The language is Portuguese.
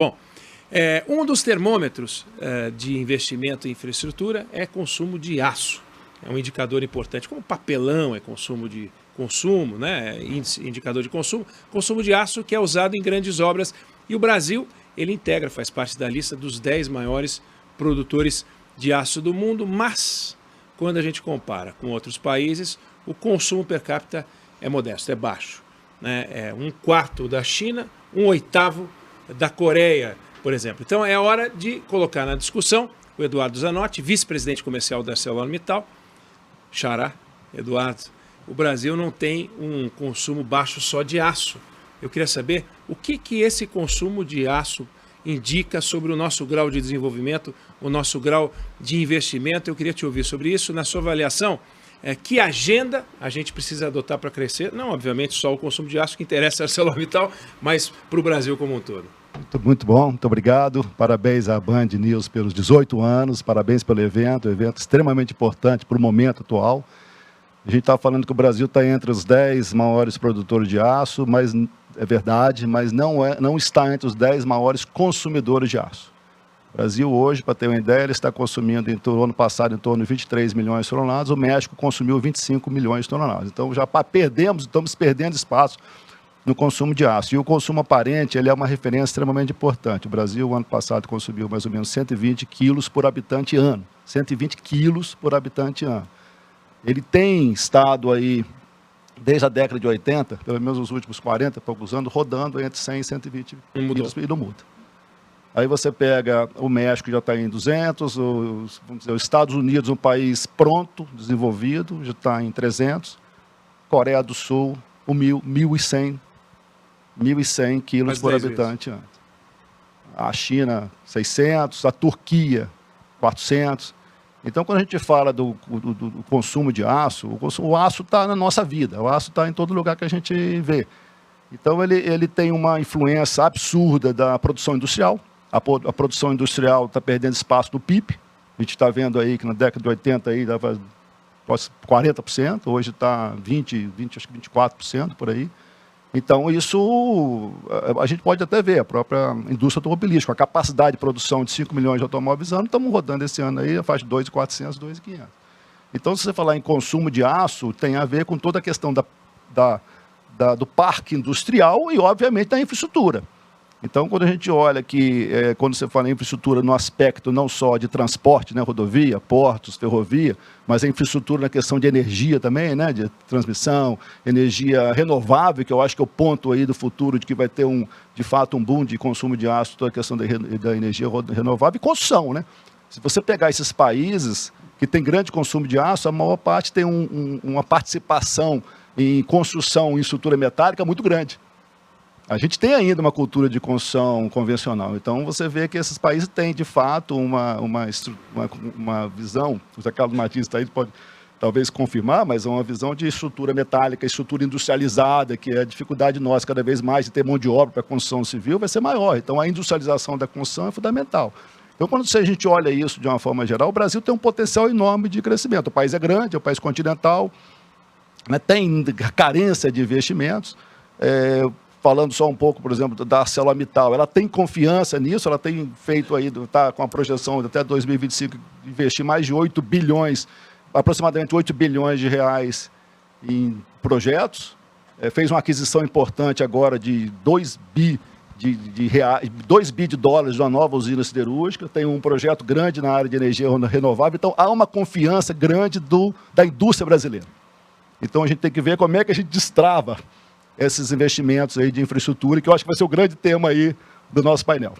Bom, um dos termômetros de investimento em infraestrutura é consumo de aço. É um indicador importante, como papelão é consumo, né? Indicador de consumo de aço que é usado em grandes obras. E o Brasil, ele integra, faz parte da lista dos 10 maiores produtores de aço do mundo, mas quando a gente compara com outros países, o consumo per capita é modesto, é baixo, né? É 1/4 da China, 1/8 da Coreia, por exemplo. Então é hora de colocar na discussão o Eduardo Zanotti, vice-presidente comercial da ArcelorMittal. Xará, Eduardo, o Brasil não tem um consumo baixo só de aço. Eu queria saber o que esse consumo de aço indica sobre o nosso grau de desenvolvimento, o nosso grau de investimento. Eu queria te ouvir sobre isso. Na sua avaliação, que agenda a gente precisa adotar para crescer? Não, obviamente, só o consumo de aço que interessa a ArcelorMittal, mas para o Brasil como um todo. Muito bom, muito obrigado. Parabéns à Band News pelos 18 anos, parabéns pelo evento extremamente importante para o momento atual. A gente está falando que o Brasil está entre os 10 maiores produtores de aço, mas é verdade, mas não está entre os 10 maiores consumidores de aço. O Brasil hoje, para ter uma ideia, ele está consumindo, no ano passado, em torno de 23 milhões de toneladas, o México consumiu 25 milhões de toneladas. Então já estamos perdendo espaço no consumo de aço. E o consumo aparente, ele é uma referência extremamente importante. O Brasil, ano passado, consumiu mais ou menos 120 quilos por habitante ano. 120 quilos por habitante ano. Ele tem estado aí, desde a década de 80, pelo menos os últimos 40 e poucos anos, rodando entre 100 e 120 quilos e não muda. Aí você pega o México, que já está em 200, vamos dizer, os Estados Unidos, um país pronto, desenvolvido, já está em 300. Coreia do Sul, 1.100 quilos por habitante ano. A China, 600, a Turquia, 400. Então, quando a gente fala do consumo de aço, o aço está na nossa vida, o aço está em todo lugar que a gente vê. Então, ele tem uma influência absurda da produção industrial. A produção industrial está perdendo espaço do PIB. A gente está vendo aí que na década de 80 aí dava quase 40%, hoje está 20, acho que 24% por aí. Então, isso a gente pode até ver, a própria indústria automobilística, a capacidade de produção de 5 milhões de automóveis ano, estamos rodando esse ano aí, faz 2.400, 2.500. Então, se você falar em consumo de aço, tem a ver com toda a questão do parque industrial e, obviamente, da infraestrutura. Então, quando a gente olha que, quando você fala em infraestrutura no aspecto não só de transporte, né, rodovia, portos, ferrovia, mas a infraestrutura na questão de energia também, né, de transmissão, energia renovável, que eu acho que é o ponto aí do futuro de que vai ter, de fato, um boom de consumo de aço, toda a questão da energia renovável e construção, né? Se você pegar esses países que têm grande consumo de aço, a maior parte tem uma participação em construção em estrutura metálica muito grande. A gente tem ainda uma cultura de construção convencional, então você vê que esses países têm, de fato, uma visão, o Zé Carlos Martins está aí, pode talvez confirmar, mas é uma visão de estrutura metálica, estrutura industrializada, que é a dificuldade nossa cada vez mais de ter mão de obra para a construção civil vai ser maior. Então a industrialização da construção é fundamental. Então quando a gente olha isso de uma forma geral, o Brasil tem um potencial enorme de crescimento. O país é grande, é um país continental, né, tem carência de investimentos. Falando só um pouco, por exemplo, da ArcelorMittal, ela tem confiança nisso, ela tem feito aí, está com a projeção de até 2025 investir mais de 8 bilhões, aproximadamente 8 bilhões de reais em projetos, fez uma aquisição importante agora de 2 bi de dólares de uma nova usina siderúrgica, tem um projeto grande na área de energia renovável, então há uma confiança grande da indústria brasileira. Então a gente tem que ver como é que a gente destrava esses investimentos aí de infraestrutura, que eu acho que vai ser o grande tema aí do nosso painel.